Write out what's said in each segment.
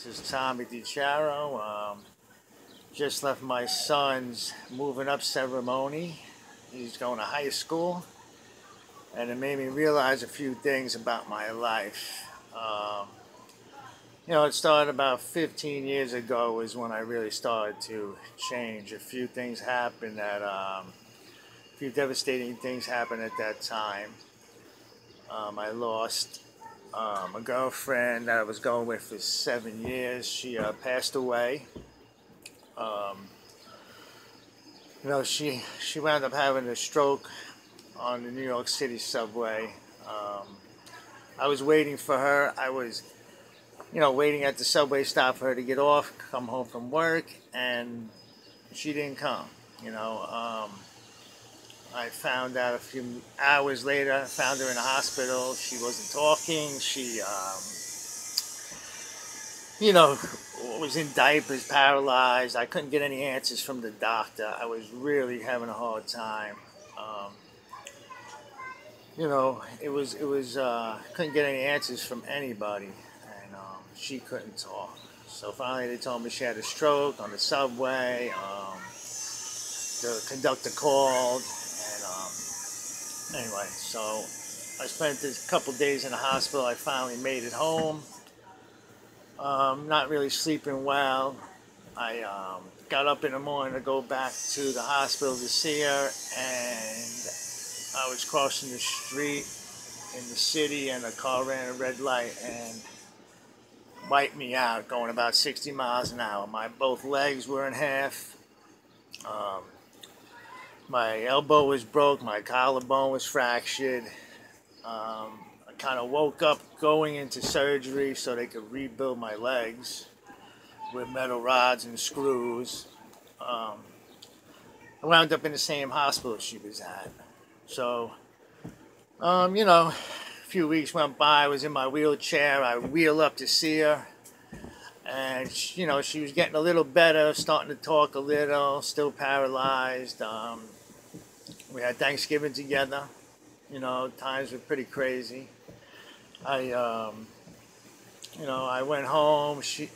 This is Tommy DiChiaro. Just left my son's moving up ceremony. He's going to high school, and it made me realize a few things about my life. It started about 15 years ago is when I really started to change. A few things happened a few devastating things happened at that time. I lost a girlfriend that I was going with for 7 years. She passed away. Um, she wound up having a stroke on the New York City subway. I was waiting for her. I was, waiting at the subway stop for her to get off, come home from work, and she didn't come. I found out a few hours later. I found her in the hospital. She wasn't talking. She, was in diapers, paralyzed. I couldn't get any answers from the doctor. I was really having a hard time. Couldn't get any answers from anybody, and she couldn't talk. So finally, they told me she had a stroke on the subway. The conductor called, and anyway, so I spent a couple days in the hospital. I finally made it home. Not really sleeping well. I got up in the morning to go back to the hospital to see her, and I was crossing the street in the city, and a car ran a red light and wiped me out, going about 60 miles an hour. My both legs were in half. My elbow was broke. My collarbone was fractured. I kind of woke up going into surgery so they could rebuild my legs with metal rods and screws. I wound up in the same hospital she was at. So, a few weeks went by. I was in my wheelchair. I wheeled up to see her. And, she was getting a little better, starting to talk a little, still paralyzed. We had Thanksgiving together. Times were pretty crazy. I went home. She,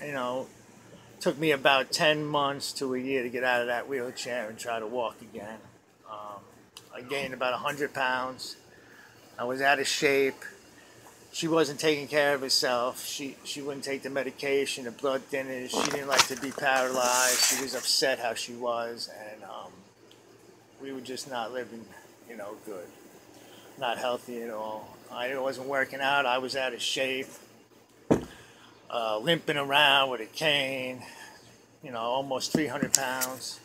took me about 10 months to a year to get out of that wheelchair and try to walk again. I gained about 100 pounds. I was out of shape. She wasn't taking care of herself. She wouldn't take the medication, the blood thinners. She didn't like to be paralyzed. She was upset how she was, and we were just not living, good. Not healthy at all. I wasn't working out. I was out of shape, limping around with a cane, almost 300 pounds,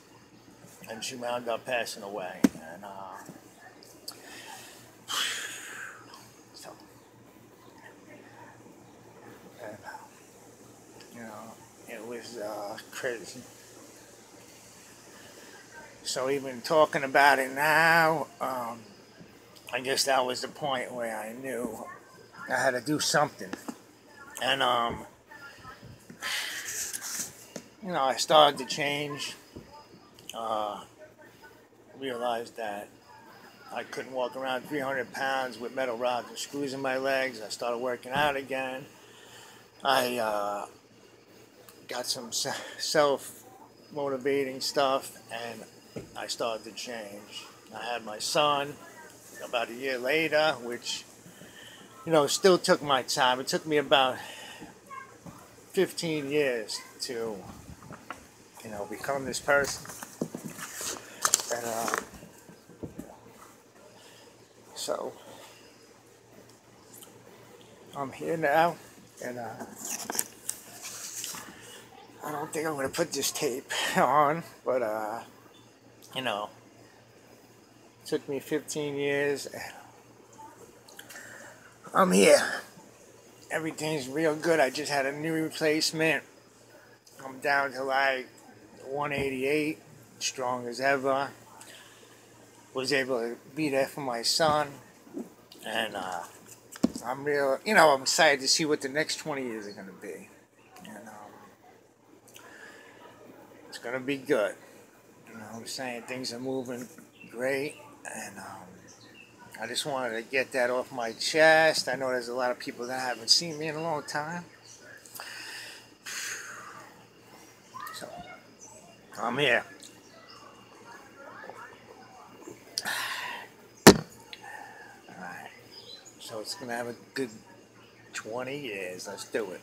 and she wound up passing away. And so, and, it was crazy. So even talking about it now, I guess that was the point where I knew I had to do something. And, I started to change. Realized that I couldn't walk around 300 pounds with metal rods and screws in my legs. I started working out again. I got some self-motivating stuff, and I started to change. I had my son about a year later, which, still took my time. It took me about 15 years to, become this person. And, so, I'm here now, and, I don't think I'm going to put this tape on, but, it took me 15 years. I'm here. Everything's real good. I just had a knee replacement. I'm down to like 188, strong as ever. Was able to be there for my son. And I'm I'm excited to see what the next 20 years are going to be. And it's going to be good. I'm saying things are moving great, and I just wanted to get that off my chest. I know there's a lot of people that haven't seen me in a long time. Come here. Alright. So it's going to have a good 20 years. Let's do it.